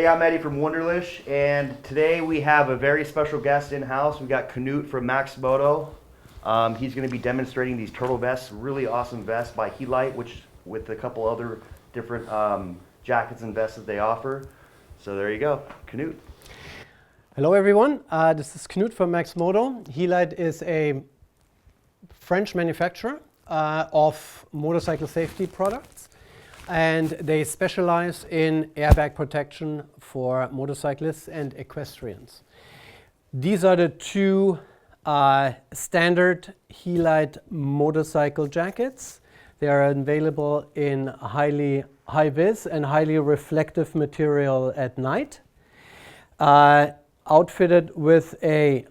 Hey, I'm Eddie from Wunderlich, and today we have a very special guest in-house. We've got Knut from Maximoto. He's going to be demonstrating these turtle vests, really awesome vests by Helite, which with a couple other different jackets and vests that they offer. So there you go, Knut. Hello everyone, this is Knut from Maximoto. Helite is a French manufacturer of motorcycle safety products, and they specialize in airbag protection for motorcyclists and equestrians. These are the two standard Helite motorcycle jackets. They are available in high-vis and highly reflective material at night, outfitted with a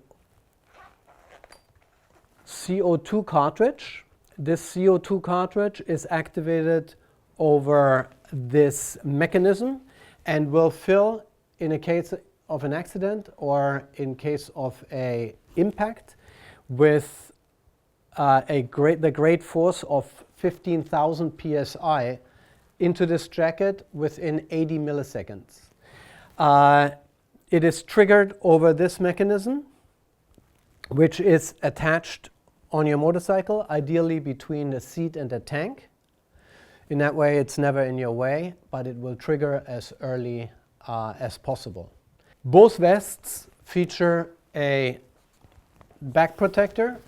CO2 cartridge. This CO2 cartridge is activated over this mechanism and will fill in a case of an accident or in case of an impact with the great force of 15,000 psi into this jacket within 80 milliseconds. It is triggered over this mechanism, which is attached on your motorcycle, ideally between the seat and the tank. In that way, it's never in your way, but it will trigger as early as possible. Both vests feature a back protector.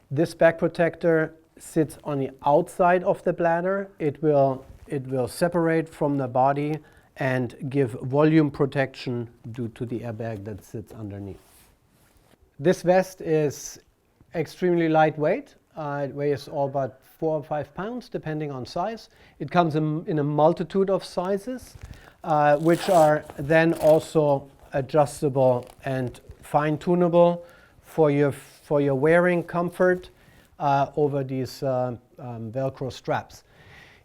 This back protector sits on the outside of the bladder. It will separate from the body and give volume protection due to the airbag that sits underneath. This vest is extremely lightweight. It weighs all but 4 or 5 pounds, depending on size. It comes in a multitude of sizes, which are then also adjustable and fine-tunable for your wearing comfort over these Velcro straps.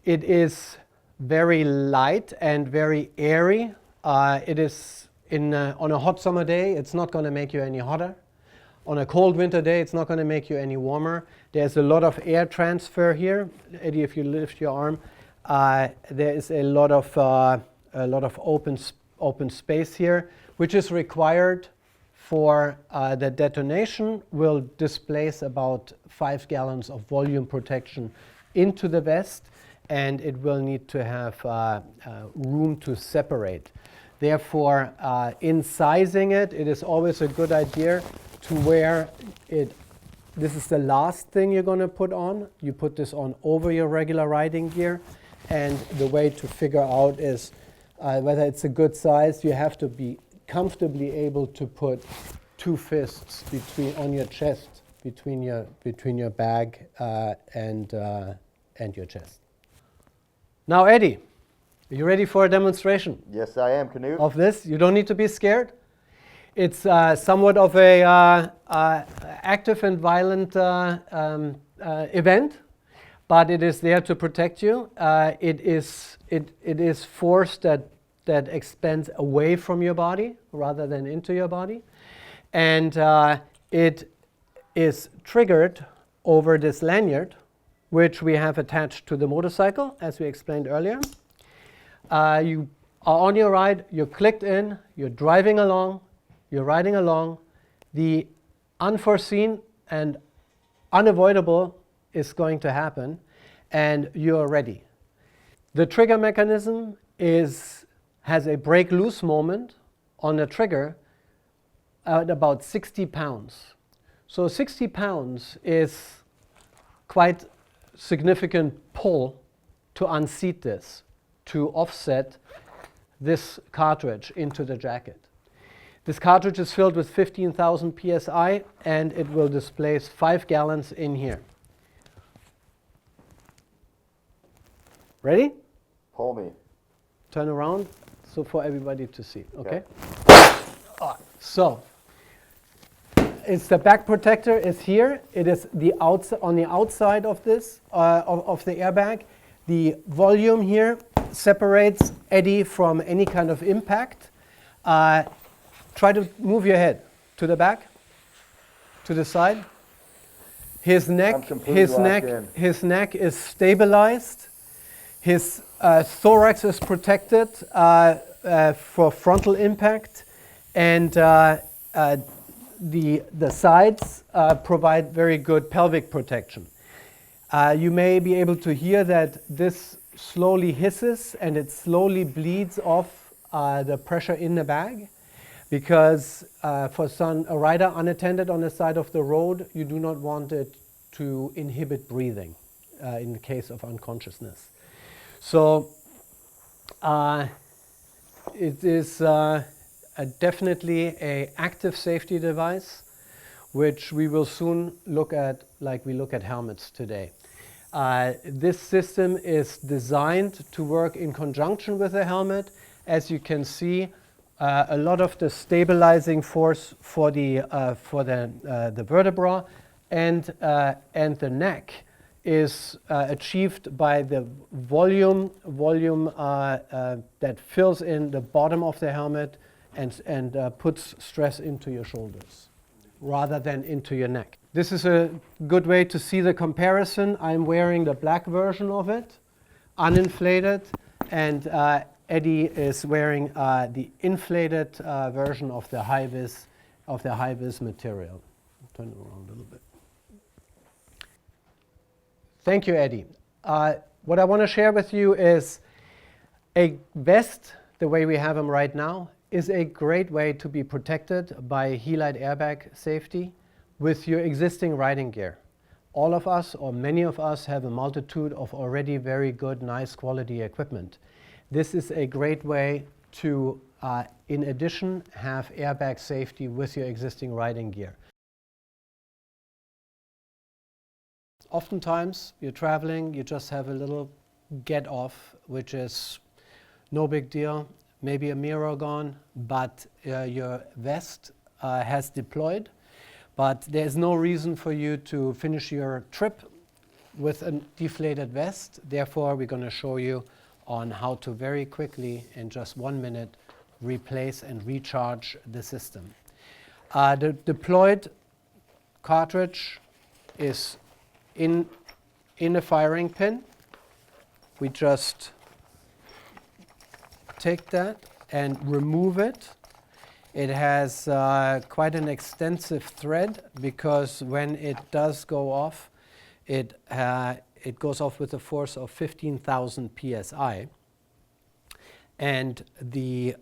It is very light and very airy. It is on a hot summer day, it's not going to make you any hotter. On a cold winter day, it's not going to make you any warmer. There's a lot of air transfer here. Eddie, if you lift your arm, there is a lot of open space here, which is required for the detonation. Will displace about 5 gallons of volume protection into the vest, and it will need to have room to separate. Therefore, in sizing it, it is always a good idea to wear it. This is the last thing you're going to put on. You put this on over your regular riding gear, and the way to figure out is whether it's a good size. You have to be comfortably able to put 2 fists on your chest, between your bag and your chest. Now, Eddie, are you ready for a demonstration? Yes, I am, Knut. Of this? You don't need to be scared. It's somewhat of a active and violent event, but it is there to protect you. It is force that expands away from your body rather than into your body, and it is triggered over this lanyard, which we have attached to the motorcycle, as we explained earlier. You are on your ride, you're clicked in, you're driving along, you're riding along. The unforeseen and unavoidable is going to happen, and you're ready. The trigger mechanism has a break loose moment on the trigger at about 60 pounds. So 60 pounds is quite significant pull to unseat this, to offset this cartridge into the jacket. This cartridge is filled with 15,000 psi, and it will displace 5 gallons in here. Ready? Pull me. Turn around so for everybody to see. Okay? So, it's the back protector is here. It is on the outside of this of the airbag. The volume here separates Eddie from any kind of impact. Try to move your head to the back, to the side. His neck is stabilized. His thorax is protected for frontal impact, and the sides provide very good pelvic protection. You may be able to hear that this slowly hisses and it slowly bleeds off the pressure in the bag, because for a rider unattended on the side of the road, you do not want it to inhibit breathing in the case of unconsciousness. So it is definitely an active safety device, which we will soon look at like we look at helmets today. This system is designed to work in conjunction with the helmet. As you can see, a lot of the stabilizing force for the vertebra and the neck is achieved by the volume that fills in the bottom of the helmet and puts stress into your shoulders rather than into your neck. This is a good way to see the comparison. I'm wearing the black version of it, uninflated, and Eddie is wearing the inflated version of the high-vis material. Turn it around a little bit. Thank you, Eddie. What I want to share with you is a vest, the way we have them right now, is a great way to be protected by Helite airbag safety with your existing riding gear. All of us, or many of us, have a multitude of already very good, nice quality equipment. This is a great way to, in addition, have airbag safety with your existing riding gear. Oftentimes, you're traveling, you just have a little get off, which is no big deal, maybe a mirror gone, but your vest has deployed. But there's no reason for you to finish your trip with a deflated vest. Therefore, we're going to show you on how to very quickly, in just 1 minute, replace and recharge the system. The deployed cartridge is in a firing pin. We just take that and remove it. It has quite an extensive thread, because when it does go off, it goes off with a force of 15,000 psi, and the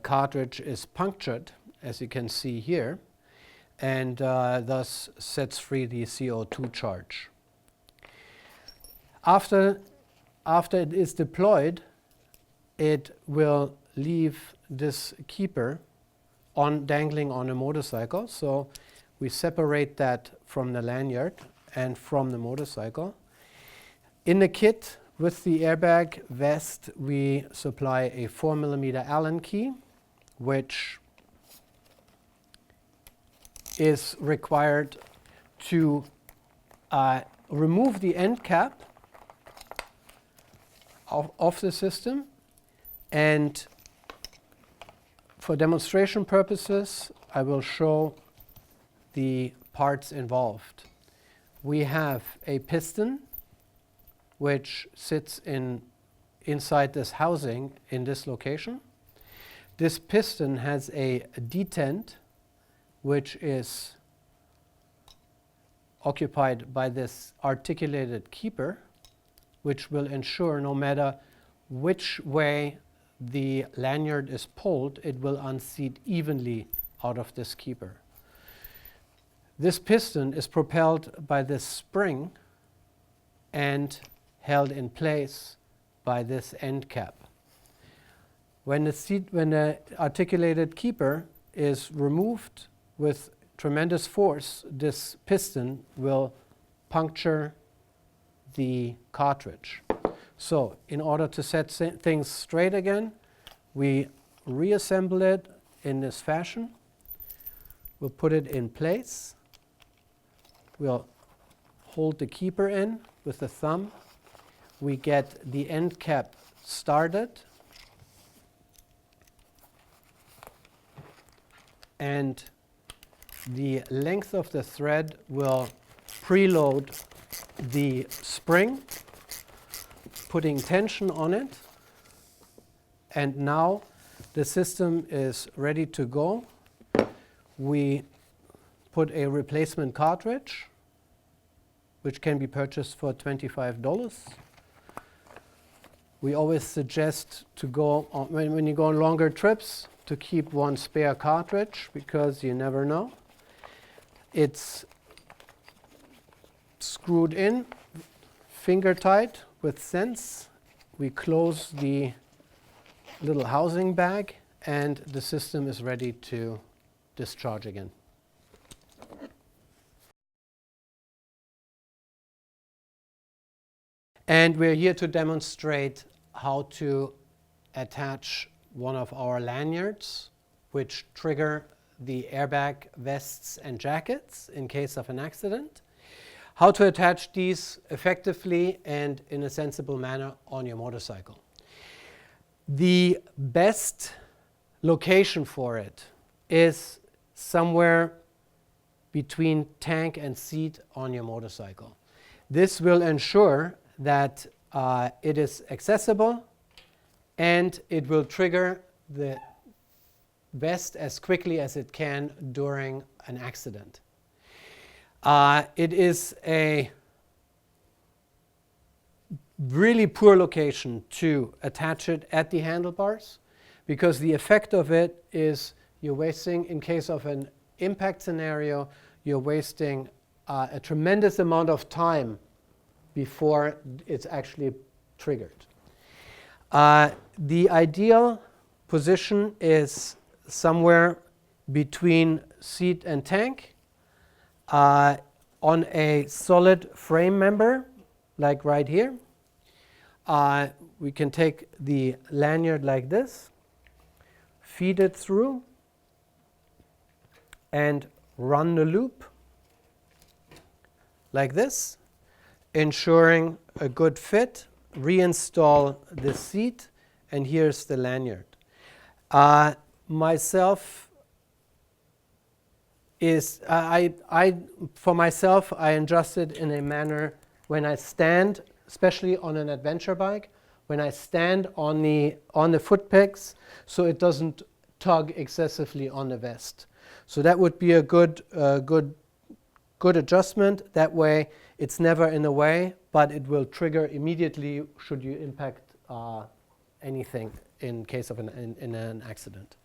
cartridge is punctured, as you can see here, and thus sets free the CO2 charge. After it is deployed, it will leave this keeper dangling on a motorcycle. So we separate that from the lanyard and from the motorcycle. In the kit with the airbag vest, we supply a 4mm Allen key, which is required to remove the end cap of the system. And for demonstration purposes, I will show the parts involved. We have a piston which sits inside this housing in this location. This piston has a detent which is occupied by this articulated keeper, which will ensure no matter which way the lanyard is pulled, it will unseat evenly out of this keeper. This piston is propelled by this spring and held in place by this end cap. When the articulated keeper is removed with tremendous force, this piston will puncture the cartridge. So in order to set things straight again, we reassemble it in this fashion. We'll put it in place. We'll hold the keeper in with the thumb. We get the end cap started. And the length of the thread will preload the spring, putting tension on it. And now the system is ready to go. We put a replacement cartridge, which can be purchased for $25. We always suggest to go on, when you go on longer trips, to keep one spare cartridge, because you never know. It's screwed in, finger tight with sense. We close the little housing bag, and the system is ready to discharge again. And we're here to demonstrate how to attach one of our lanyards, which trigger the airbag vests and jackets in case of an accident. How to attach these effectively and in a sensible manner on your motorcycle. The best location for it is somewhere between tank and seat on your motorcycle. This will ensure that it is accessible and it will trigger the vest as quickly as it can during an accident. It is a really poor location to attach it at the handlebars, because the effect of it is you're wasting, in case of an impact scenario, you're wasting a tremendous amount of time before it's actually triggered. The ideal position is somewhere between seat and tank on a solid frame member, like right here. We can take the lanyard like this, feed it through, and run the loop like this, ensuring a good fit. Reinstall the seat, and here's the lanyard. For myself, I adjust it in a manner when I stand, especially on an adventure bike, when I stand on the foot pegs, so it doesn't tug excessively on the vest. So that would be a good adjustment. That way, it's never in the way, but it will trigger immediately should you impact anything in case of an accident.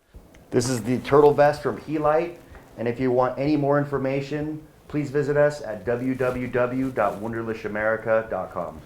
This is the turtle vest from Helite, and if you want any more information, please visit us at www.wunderlichamerica.com.